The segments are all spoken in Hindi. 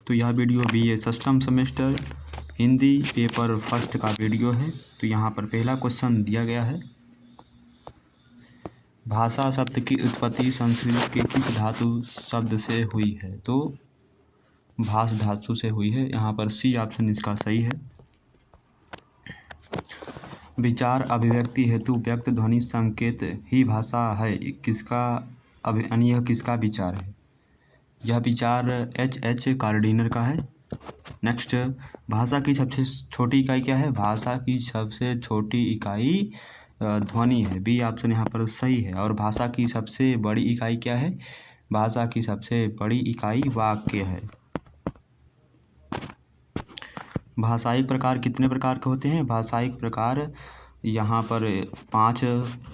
तो यह video BA system semester Hindi paper first का वीडियो है। तो यहाँ पर पहला क्वेश्चन दिया गया है, भाषा शब्द की उत्पत्ति संस्कृत के किस धातु शब्द से हुई है? तो भाष धातु से हुई है। यहाँ पर C ऑप्शन इसका सही है। विचार अभिव्यक्ति हेतु व्यक्त ध्वनि संकेत ही भाषा है, किसका यह किसका विचार है? यह विचार H कार्डिनर का है। नेक्स्ट, भाषा की सबसे छोटी इकाई क्या है? भाषा की सबसे छोटी इकाई ध्वनि है। B ऑप्शन यहाँ पर सही है। और भाषा की सबसे बड़ी इकाई क्या है? भाषा की सबसे बड़ी इकाई वाक्य है। भाषायिक प्रकार कितने प्रकार के होते हैं? भाषायिक प्रकार यहाँ पर 5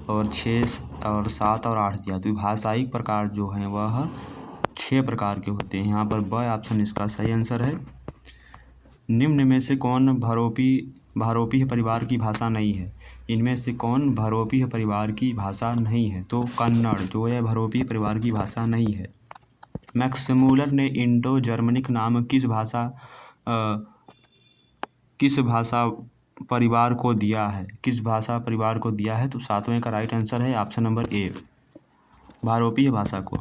और 6 और 7 और 8 दिया। तो भाषायिक प्रकार जो हैं वह 6 प्रकार के होते हैं। यहाँ पर ब ऑप्शन इसका सही आंसर है। निम्न में से कौन भारोपीय परिवार की भाषा नहीं है? इनमें से कौन भारोपीय परिवार की भाषा नहीं है? तो कन्नड़ जो है भारोपीय परिवार की भाषा नहीं है। मैक्स मूलर ने इंडो जर्मनिक नाम किस भाषा परिवार को दिया है? किस भाषा परिवार को दिया है? तो 7वें का राइट आंसर है ऑप्शन नंबर A, भारोपीय भाषा को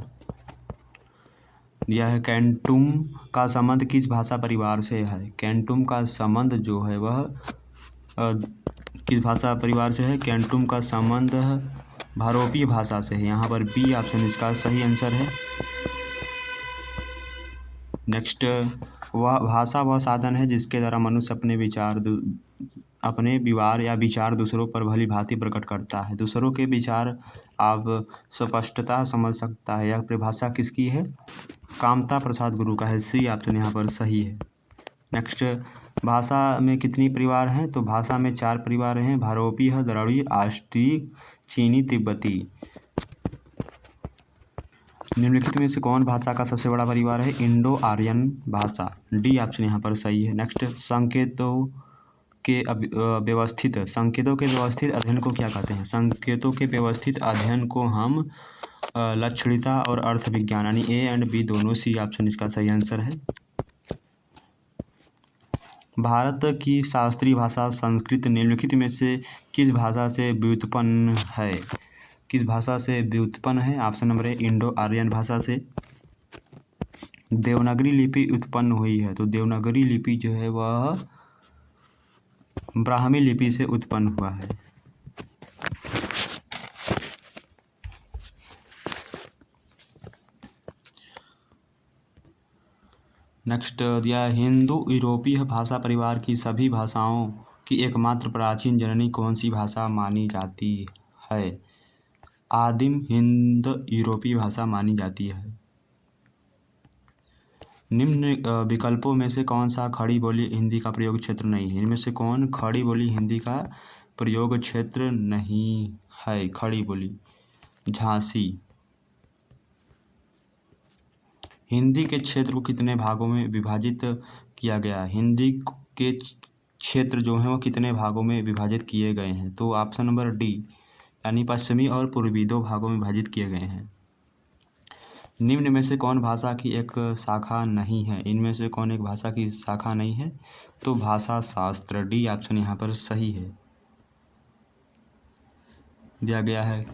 दिया है। कैंटुम का संबंध किस भाषा परिवार से है? कैंटुम का संबंध जो है वह किस भाषा परिवार से है? कैंटुम का संबंध भारोपीय भाषा से है। यहाँ पर B ऑप्शन इसका सही आंसर है। नेक्स्ट, वह भाषा वह साधन है जिसके द्वारा मनुष्य अपने व्यवहार या विचार दूसरों पर भली भांति प्रकट करता है। दूसरों के विचार आप स्पष्टता समझ सकता है। यह परिभाषा किसकी है? कामता प्रसाद गुरु का है। C ऑप्शन यहाँ पर सही है। नेक्स्ट, भाषा में कितनी परिवार हैं? तो भाषा में 4 परिवार हैं, भारोपीय, द्रविड़, ऑस्ट्रिक, चीनी, तिब्बती। निम्नलिखित में से कौन भाषा का सबसे बड़ा परिवार है? इंडो आर्यन भाषा। D ऑप्शन यहाँ पर सही है। नेक्स्ट, संकेतों के व्यवस्थित अध्ययन को क्या कहते हैं? संकेतों के व्यवस्थित अध्ययन को हम लक्षणिकता और अर्थ विज्ञान यानी A एंड B दोनों। C ऑप्शन इसका सही आंसर है। भारत की शास्त्रीय भाषा संस्कृत निम्नलिखित में से किस भाषा से व्युत्पन्न है? किस भाषा से व्युत्पन्न है? Option number A, Indo Aryan भाषा से। देवनागरी लिपि उत्पन्न हुई है। तो देवनागरी लिपि जो है वह ब्राह्मी लिपि से उत्पन्न हुआ है। नेक्स्ट दिया, हिंदू यूरोपीय भाषा परिवार की सभी भाषाओं की एकमात्र प्राचीन जननी कौन सी भाषा मानी जाती है? आदिम हिंद यूरोपीय भाषा मानी जाती है। निम्न विकल्पों में से कौन सा खड़ी बोली हिंदी का प्रयोग क्षेत्र नहीं है? इनमें से कौन खड़ी बोली हिंदी का प्रयोग क्षेत्र नहीं है? खड़ी बोली झांसी। हिंदी के क्षेत्र को कितने भागों में विभाजित किया गया? हिंदी के क्षेत्र जो हैं वो कितने भागों में विभाजित किए गए हैं? तो ऑप्शन नंबर D यानी पश्चिमी और पूर्वी 2 भागों में विभाजित किए गए हैं। निम्न में से कौन भाषा की एक शाखा नहीं है? इनमें से कौन एक भाषा की शाखा नहीं है? तो भाषा शास्त्र। D ऑप्शन यहाँ पर सही है। दिया गया है,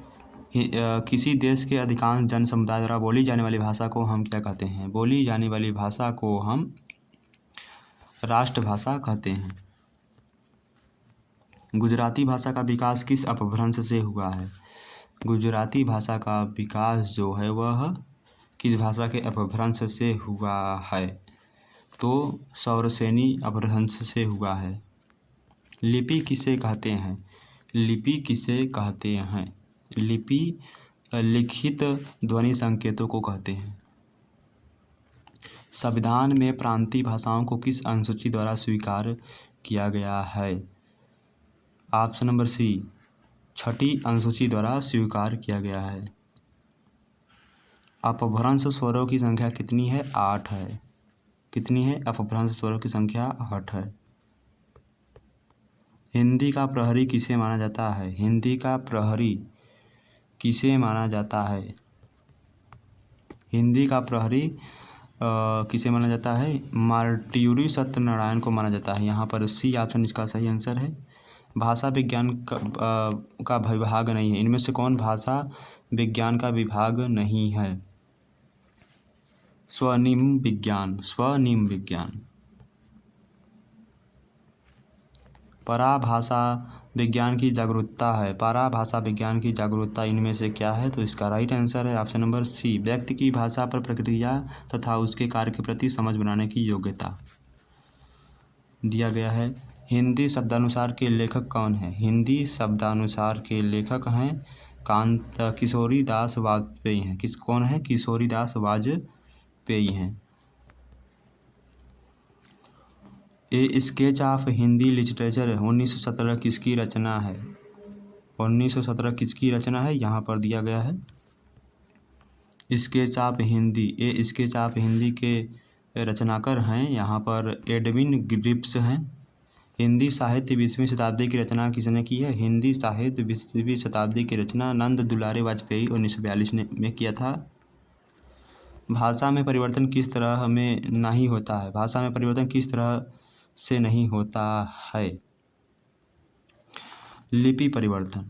किसी देश के अधिकांश जन समुदाय द्वारा बोली जाने वाली भाषा को हम क्या कहते हैं? बोली जाने वाली भाषा को हम राष्ट्रभाषा कहते हैं। गुजराती भाषा का विकास किस अपभ्रंश से हुआ है? गुजराती भाषा का विकास जो है वह किस भाषा के अपभ्रंश से हुआ है? तो सौरसेनी अपभ्रंश से हुआ है। लिपि किसे कहते हैं? लिपि किसे कहते हैं? लिपि लिखित ध्वनि संकेतों को कहते हैं। संविधान में प्रांतीय भाषाओं को किस अनुसूची द्वारा स्वीकार किया गया है? ऑप्शन नंबर C, 6ठी अनुसूची द्वारा स्वीकार किया गया है। अपभ्रंश स्वरों की संख्या कितनी है? 8 है। कितनी है? अपभ्रंश स्वरों की संख्या 8 है। हिंदी का प्रहरी किसे माना जाता है? हिंदी का प्रहरी किसे माना जाता है? हिंदी का प्रहरी किसे माना जाता है? मार्ट्यूरी सत्यनारायण को माना जाता है। यहाँ पर सी ऑप्शन इसका सही आंसर है। भाषा विज्ञान का विभाग नहीं है। इनमें से कौन भाषा विज्ञान का विभाग नहीं है? स्वनिम विज्ञान, स्वनिम विज्ञान। पराभाषा विज्ञान की जागरूकता है। पराभाषा विज्ञान की जागरूकता इनमें से क्या है? तो इसका राइट आंसर है ऑप्शन नंबर सी, व्यक्ति की भाषा पर प्रक्रिया तथा उसके कार्य के प्रति समझ बनाने की योग्यता। दिया गया है हिंदी शब्दानुसार के लेखक कौन है? हिंदी शब्दानुसार के लेखक हैं किशोरी दास वाजपेयी हैं। कौन है? किशोरी दास वाजपेयी हैं। ए स्केच ऑफ हिंदी लिटरेचर 1917 किसकी रचना है? 1917 किसकी रचना है? यहाँ पर दिया गया है sketch of Hindi. A sketch of Hindi के रचनाकार हैं यहाँ पर एडविन ग्रिप्स हैं। हिंदी साहित्य 20वीं शताब्दी की रचना किसने की है? हिंदी साहित्य 20वीं शताब्दी की रचना नंद दुलारे वाजपेयी 1942 में किया था। भाषा में परिवर्तन किस तरह में नहीं होता है? भाषा में परिवर्तन किस तरह से नहीं होता है? लिपि परिवर्तन।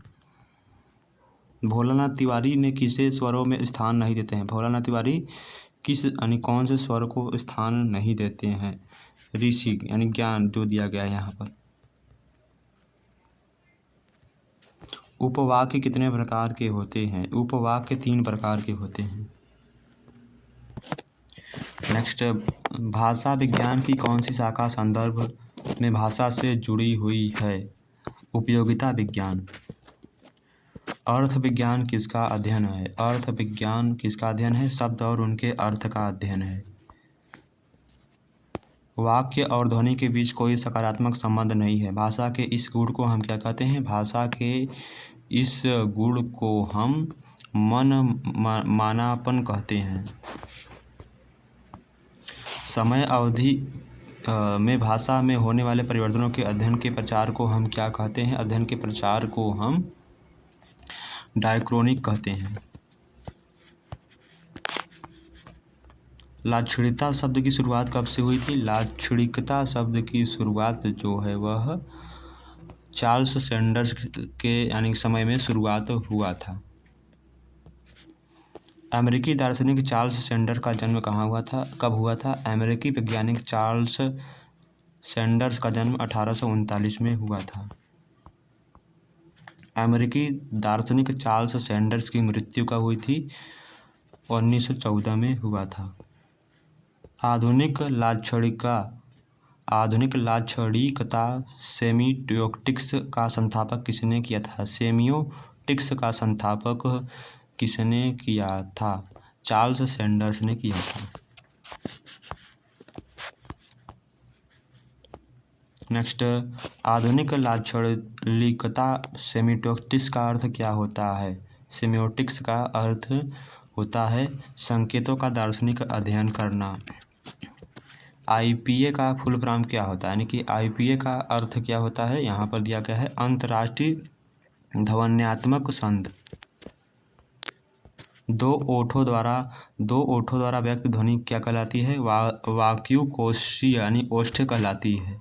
भोलानाथ तिवारी ने किसे स्वरों में स्थान नहीं देते हैं? भोलानाथ तिवारी किस यानी कौन से स्वर को स्थान नहीं देते हैं? ऋषि यानी ज्ञान जो दिया गया है यहाँ पर। उपवाक्य कितने प्रकार के होते हैं? उपवाक्य 3 प्रकार के होते हैं। नेक्स्ट, भाषा विज्ञान की कौन सी शाखा संदर्भ में भाषा से जुड़ी हुई है? उपयोगिता विज्ञान। अर्थ विज्ञान किसका अध्ययन है? अर्थ विज्ञान किसका अध्ययन है? शब्द और उनके अर्थ का अध्ययन है। वाक्य और ध्वनि के बीच कोई सकारात्मक संबंध नहीं है। भाषा के इस गुण को हम क्या कहते हैं? भाषा के इस गुण को हम मानापन कहते हैं। समय अवधि में भाषा में होने वाले परिवर्तनों के अध्ययन के प्रचार को हम क्या कहते हैं? अध्ययन के प्रचार को हम डायक्रोनिक कहते हैं। लाक्षणिकता शब्द की शुरुआत कब से हुई थी? लाक्षणिकता शब्द की शुरुआत जो है वह चार्ल्स सैंडर्स के यानी समय में शुरुआत हुआ था। अमेरिकी दार्शनिक चार्ल्स सैंडर्स का जन्म कहाँ हुआ था? कब हुआ था? अमेरिकी वैज्ञानिक चार्ल्स सैंडर्स का जन्म 1839 में हुआ था। अमेरिकी दार्शनिक चार्ल्स सैंडर्स की मृत्यु कब हुई थी? 1914 में हुआ था। आधुनिक लाक्षणिकता सेमियोटिक्स का संस्थापक किसने किया था? सेमियोटिक्स का संस्थापक किसने किया था? चार्ल्स सैंडर्स ने किया था। नेक्स्ट, आधुनिक लाक्षणिकता सेमियोटिक्स का अर्थ क्या होता है? सेमियोटिक्स का अर्थ होता है संकेतों का दार्शनिक अध्ययन करना। आईपीए का फुल फॉर्म क्या होता है? यानी कि आईपीए का अर्थ क्या होता है? यहाँ पर दिया गया है अंतर्राष्ट्रीय ध्वन्यात्मक संघ। दो ओठों द्वारा व्यक्त ध्वनि क्या कहलाती है? वाक्युकोष्ठीय यानी ओष्ठ कहलाती है।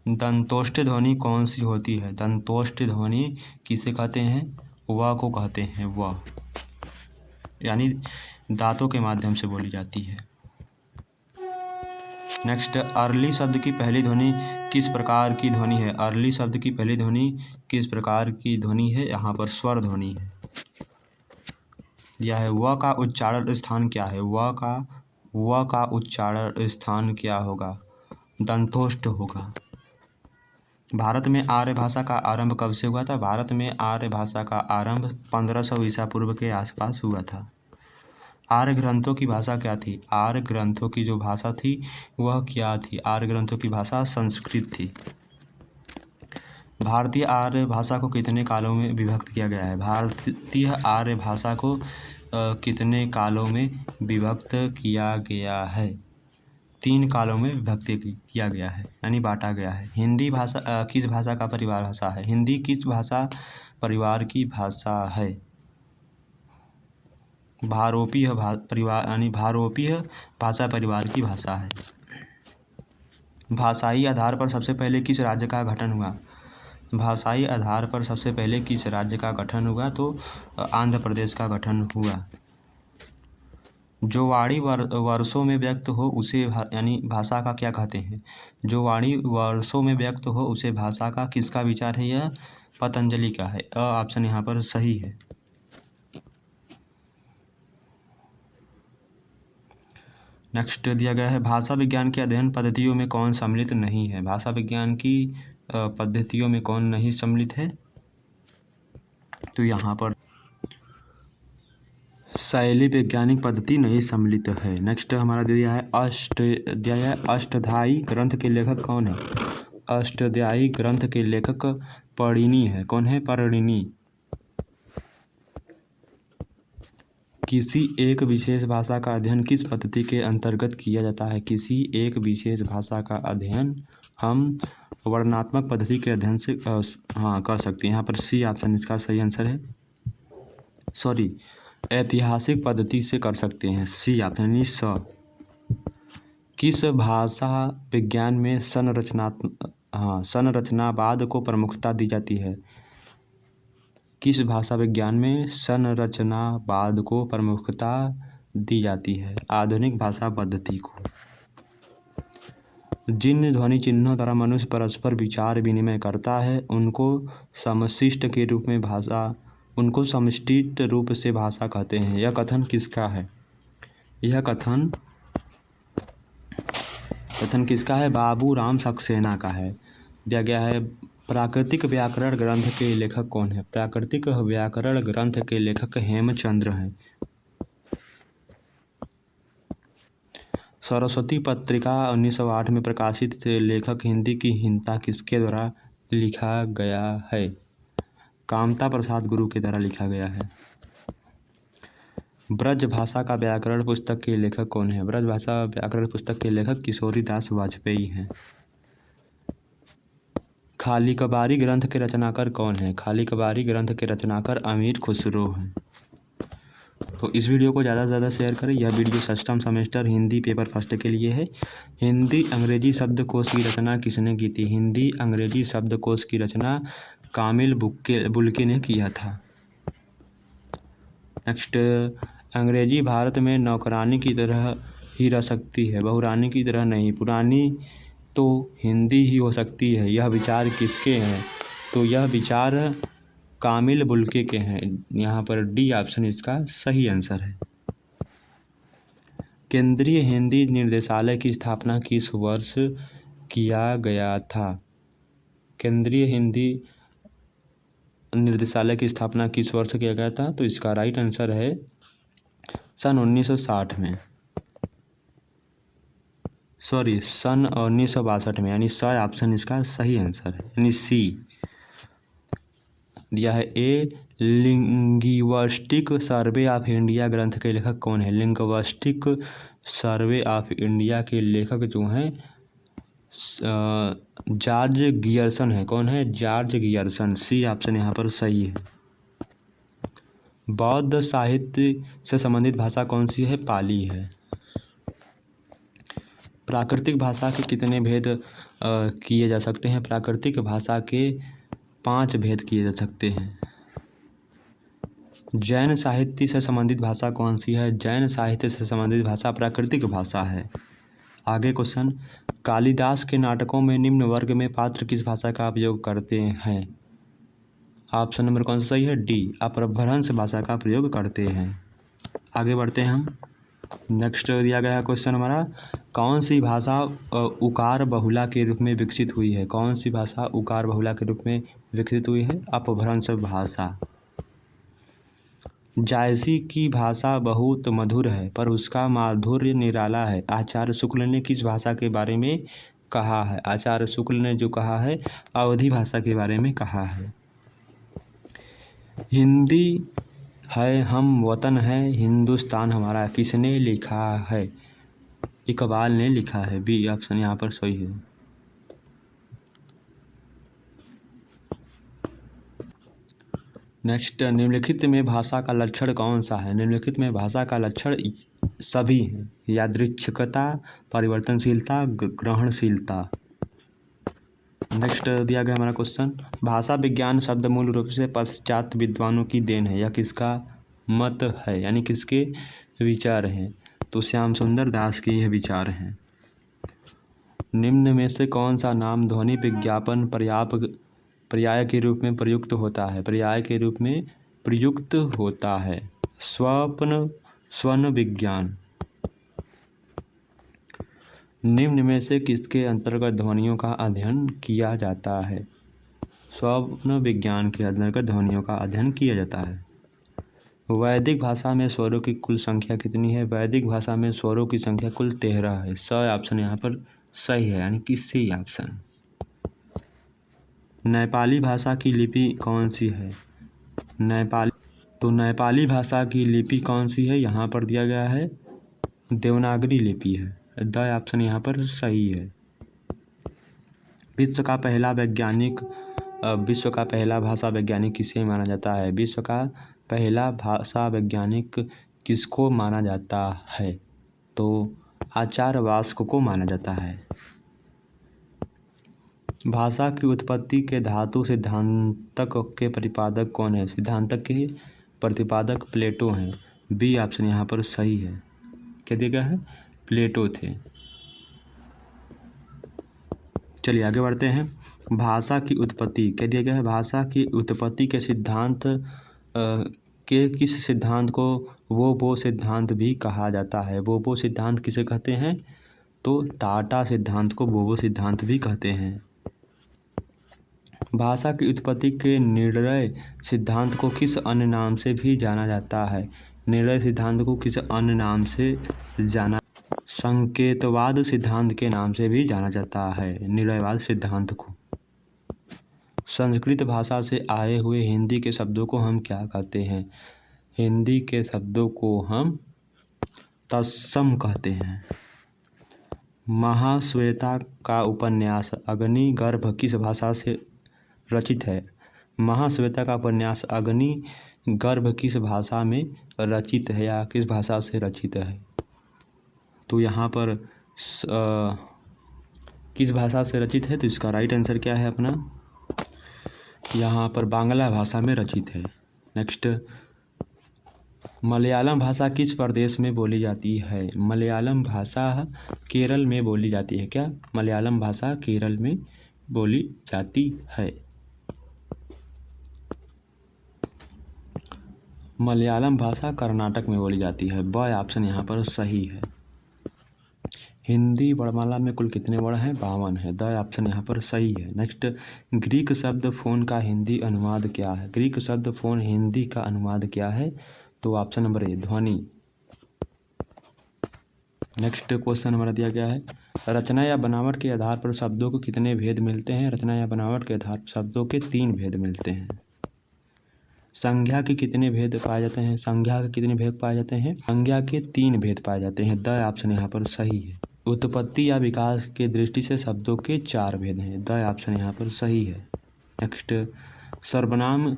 दंतोष्ठ ध्वनि कौन सी होती है? दंतोष्ठ ध्वनि किसे कहते हैं? व को कहते हैं। व यानी दांतों के माध्यम से बोली जाती है। नेक्स्ट, अर्ली शब्द की पहली ध्वनि किस प्रकार की ध्वनि है? अर्ली शब्द की पहली ध्वनि किस प्रकार की ध्वनि है? यहाँ पर स्वर ध्वनि है। यह है व का उच्चारण स्थान क्या है? व का उच्चारण स्थान क्या होगा? दंतोष्ठ होगा। भारत में आर्य भाषा का आरंभ कब से हुआ था? भारत में आर्य भाषा का आरंभ 1500 ईसा पूर्व के आसपास हुआ था। आर्य ग्रंथों की भाषा क्या थी? आर्य ग्रंथों की जो भाषा थी वह क्या थी? आर्य ग्रंथों की भाषा संस्कृत थी। भारतीय आर्य भाषा को कितने कालों में विभक्त किया गया है? भारतीय आर्य भाषा को कितने कालों में विभक्त किया गया है? 3 कालों में विभक्त किया गया है यानी बांटा गया है। हिंदी भाषा किस भाषा का परिवार भाषा है? हिंदी किस भाषा परिवार की भाषा है? भारोपीय परिवार यानी भारोपीय भाषा परिवार की भाषा है। भाषाई आधार पर सबसे पहले किस राज्य का गठन हुआ? भाषाई आधार पर सबसे पहले किस राज्य का गठन हुआ? तो आंध्र प्रदेश का गठन हुआ। जो वाणी वर्षों में व्यक्त हो उसे यानी भाषा का क्या कहते हैं? जो वाणी वर्षों में व्यक्त हो उसे भाषा का किसका विचार है? यह पतंजलि का है। ऑप्शन यहाँ पर सही है। नेक्स्ट दिया गया है भाषा विज्ञान के अध्ययन पद्धतियों में कौन सम्मिलित नहीं है? भाषा विज्ञान की पद्धतियों में कौन नहीं सम्मिलित है? तो यहाँ पर शैली वैज्ञानिक पद्धति नहीं सम्मिलित है। नेक्स्ट हमारा दिया है अष्टाध्यायी ग्रंथ के लेखक कौन है? अष्टाध्यायी ग्रंथ के लेखक पणिनि है। कौन है? पणिनि। किसी एक विशेष भाषा का अध्ययन किस पद्धति के अंतर्गत किया जाता है? किसी एक विशेष भाषा का अध्ययन हम वर्णनात्मक पद्धति के अध्ययन से कर सकते हैं। यहाँ पर सी ऑप्शन इसका सही आंसर है। सॉरी, ऐतिहासिक पद्धति से कर सकते हैं। सी ऑप्शन यानी स। किस भाषा विज्ञान में संरचनावाद को प्रमुखता दी जाती है? किस भाषा विज्ञान में संरचनावाद को प्रमुखता दी जाती है? आधुनिक भाषा पद्धति को। जिन ध्वनि चिन्हों द्वारा मनुष्य परस्पर विचार विनिमय करता है उनको समष्टि रूप से भाषा कहते हैं। यह कथन किसका है? यह कथन किसका है? बाबू राम सक्सेना का है। दिया गया है प्राकृतिक व्याकरण ग्रंथ के लेखक कौन है? प्राकृतिक व्याकरण ग्रंथ के लेखक हेमचंद्र हैं। सरस्वती पत्रिका 1908 में प्रकाशित लेखक हिंदी की हिंता किसके द्वारा लिखा गया है? कामता प्रसाद गुरु के द्वारा लिखा गया है। ब्रज भाषा का व्याकरण पुस्तक के लेखक कौन है? ब्रज भाषा व्याकरण पुस्तक के लेखक किशोरी दास वाजपेयी हैं। खाली कबारी ग्रंथ के रचनाकार कौन है? खाली कबारी ग्रंथ के रचनाकार अमीर खुसरो हैं। तो इस वीडियो को ज़्यादा से ज़्यादा शेयर करें। यह वीडियो सष्टम सेमेस्टर हिंदी पेपर फर्स्ट के लिए है। हिंदी अंग्रेजी शब्दकोश की रचना किसने की थी? हिंदी अंग्रेजी शब्दकोश की रचना कामिल बुल्के ने किया था। नेक्स्ट, अंग्रेजी भारत में नौकरानी की तरह ही रह सकती है, बहुरानी की तरह नहीं। पुरानी तो हिंदी ही हो सकती है। यह विचार किसके हैं? तो यह विचार कामिल बुल्के के हैं। यहाँ पर डी ऑप्शन इसका सही आंसर है। केंद्रीय हिंदी निर्देशालय की स्थापना किस वर्ष किया गया था? केंद्रीय हिंदी निर्देशालय की स्थापना किस वर्ष किया गया था? तो इसका राइट आंसर है सन 1960 में। सॉरी, सन 1962 में, यानी स ऑप्शन इसका सही आंसर है, यानी सी। दिया है ए लिंग्विस्टिक सर्वे ऑफ इंडिया ग्रंथ के लेखक कौन है? लिंग्विस्टिक सर्वे ऑफ इंडिया के लेखक जो हैं जॉर्ज गियर्सन है। कौन है? George Gierson. सी ऑप्शन यहाँ पर सही है। बौद्ध साहित्य से संबंधित भाषा कौन सी है? पाली है। प्राकृतिक भाषा के कितने भेद किए जा सकते हैं? प्राकृतिक भाषा के 5 भेद किए जा सकते हैं। जैन साहित्य से संबंधित भाषा कौन सी है? जैन साहित्य से संबंधित भाषा प्राकृतिक भाषा है। आगे क्वेश्चन, कालिदास के नाटकों में निम्न वर्ग में पात्र किस भाषा का प्रयोग करते हैं? ऑप्शन नंबर कौन सा सही है? डी, अपभ्रंश भाषा का प्रयोग करते हैं। आगे बढ़ते हैं हम। नेक्स्ट दिया गया क्वेश्चन हमारा, कौन सी भाषा उकार बहुला के रूप में विकसित हुई है? कौन सी भाषा उकार बहुला के रूप में विकसित हुई है? अपभ्रंश भाषा। जायसी की भाषा बहुत मधुर है पर उसका माधुर्य निराला है। आचार्य शुक्ल ने किस भाषा के बारे में कहा है? आचार्य शुक्ल ने जो कहा है अवधी भाषा के बारे में कहा है। हिंदी है हम वतन है हिंदुस्तान हमारा किसने लिखा है? इकबाल ने लिखा है। बी ऑप्शन यहाँ पर सही है। नेक्स्ट, निम्नलिखित में भाषा का लक्षण कौन सा है? निम्नलिखित में भाषा का लक्षण सभी हैं। यादृच्छिकता, परिवर्तनशीलता, ग्रहणशीलता। नेक्स्ट दिया गया हमारा क्वेश्चन, भाषा विज्ञान शब्द मूल रूप से पाश्चात्य विद्वानों की देन है। यह किसका मत है, यानी किसके विचार हैं? तो श्याम सुंदर दास के यह विचार हैं। निम्न में से कौन सा नाम ध्वनि विज्ञापन पर्याय के रूप में प्रयुक्त होता है? पर्याय के रूप में प्रयुक्त होता है। स्वप्न विज्ञान। निम्न में से किसके अंतर्गत ध्वनियों का अध्ययन किया जाता है? स्वप्न विज्ञान के अंतर्गत ध्वनियों का अध्ययन किया जाता है। वैदिक भाषा में स्वरों की कुल संख्या कितनी है? वैदिक भाषा में स्वरों की संख्या कुल 13 है। ऑप्शन यहाँ पर सही है, यानी कि सी ऑप्शन। नेपाली भाषा की लिपि कौन सी है? नेपाली भाषा की लिपि कौन सी है? यहाँ पर दिया गया है देवनागरी लिपि है। द ऑप्शन यहाँ पर सही है। विश्व का पहला भाषा वैज्ञानिक किसे माना जाता है? विश्व का पहला भाषा वैज्ञानिक किसको माना जाता है? तो आचार्य वास्क को माना जाता है। भाषा की उत्पत्ति के धातु सिद्धांतक के प्रतिपादक कौन है? सिद्धांतक के प्रतिपादक प्लेटो हैं। बी ऑप्शन यहाँ पर सही है। क्या दिया गया है? प्लेटो थे। चलिए आगे बढ़ते हैं। भाषा की उत्पत्ति क्या दिया गया है? भाषा की उत्पत्ति के सिद्धांत के किस सिद्धांत को वो सिद्धांत भी कहा जाता है? वो सिद्धांत किसे कहते हैं? तो टाटा सिद्धांत को वो सिद्धांत भी कहते हैं। भाषा की उत्पत्ति के निर्णय सिद्धांत को किस अन्य नाम से भी जाना जाता है? निर्णय सिद्धांत को किस अन्य नाम से जाना? संकेतवाद सिद्धांत के नाम से भी जाना जाता है निर्णयवाद सिद्धांत को। संस्कृत भाषा से आए हुए हिंदी के शब्दों को हम क्या कहते हैं? हिंदी के शब्दों को हम तत्सम कहते हैं। महाश्वेता का उपन्यास अग्निगर्भ किस भाषा से रचित है? महाश्वेता का उपन्यास अग्निगर्भ किस भाषा में रचित है या किस भाषा से रचित है? तो यहाँ पर किस भाषा से रचित है? तो इसका राइट आंसर क्या है अपना? यहाँ पर बांग्ला भाषा में रचित है। नेक्स्ट, मलयालम भाषा किस प्रदेश में बोली जाती है? मलयालम भाषा केरल में बोली जाती है। क्या? मलयालम भाषा केरल में बोली जाती है। मलयालम भाषा कर्नाटक में बोली जाती है। ब ऑप्शन यहाँ पर सही है। हिंदी वर्णमाला में कुल कितने वर्ण हैं? 52 है। द ऑप्शन यहाँ पर सही है। नेक्स्ट, ग्रीक शब्द फोन का हिंदी अनुवाद क्या है? ग्रीक शब्द फोन हिंदी का अनुवाद क्या है? तो ऑप्शन नंबर ए ध्वनि। नेक्स्ट क्वेश्चन हमारा दिया गया है, रचना या बनावट के आधार पर शब्दों को कितने भेद मिलते हैं? रचना या बनावट के आधार पर शब्दों के 3 भेद मिलते हैं। संज्ञा के कितने भेद पाए जाते हैं? संज्ञा के कितने भेद पाए जाते हैं? संज्ञा के 3 भेद पाए जाते हैं। द ऑप्शन यहाँ पर सही है। उत्पत्ति या विकास के दृष्टि से शब्दों के 4 भेद हैं। द ऑप्शन यहाँ पर सही है। नेक्स्ट, सर्वनाम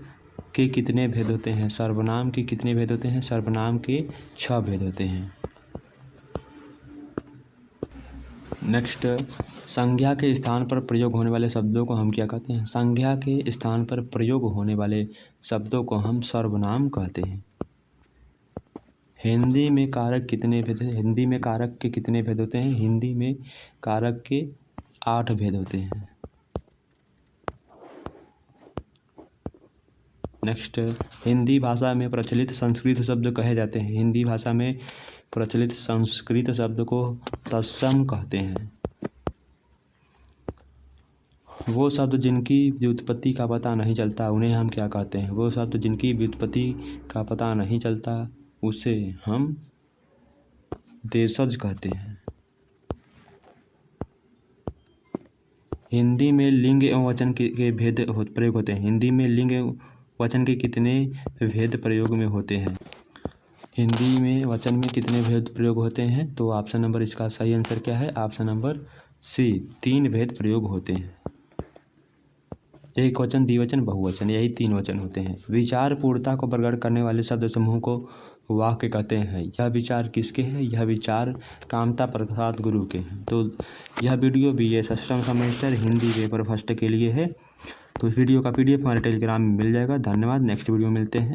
के कितने भेद होते हैं? सर्वनाम के कितने भेद होते हैं? सर्वनाम के 6 भेद होते हैं। नेक्स्ट, संज्ञा के स्थान पर प्रयोग होने वाले शब्दों को हम क्या कहते हैं? संज्ञा के स्थान पर प्रयोग होने वाले शब्दों को हम सर्वनाम कहते हैं। हिंदी में कारक कितने भेद हैं? हिंदी में कारक के कितने भेद होते हैं? हिंदी में कारक के 8 भेद होते हैं। नेक्स्ट, हिंदी भाषा में प्रचलित संस्कृत शब्द कहे जाते हैं। हिंदी भाषा में प्रचलित संस्कृत शब्द को तत्सम कहते हैं। वो शब्द जिनकी व्युत्पत्ति का पता नहीं चलता उन्हें हम क्या कहते हैं? वो शब्द जिनकी व्युत्पत्ति का पता नहीं चलता उसे हम देशज कहते हैं। हिंदी में लिंग एवं वचन के भेद प्रयोग होते हैं। हिंदी में लिंग एवं वचन के कितने भेद प्रयोग में होते हैं? हिंदी में वचन में कितने भेद प्रयोग होते हैं? तो ऑप्शन नंबर इसका सही आंसर क्या है? ऑप्शन नंबर सी 3 भेद प्रयोग होते हैं। एक वचन, द्विवचन, बहुवचन, यही 3 वचन होते हैं। विचार पूर्णता को प्रकट करने वाले शब्द समूह को वाक्य कहते हैं। यह विचार किसके हैं? यह विचार कामता प्रसाद गुरु के हैं। तो यह video BA system semester Hindi paper first के लिए है। तो इस वीडियो का PDF हमारे टेलीग्राम में मिल जाएगा। धन्यवाद। नेक्स्ट वीडियो में मिलते हैं।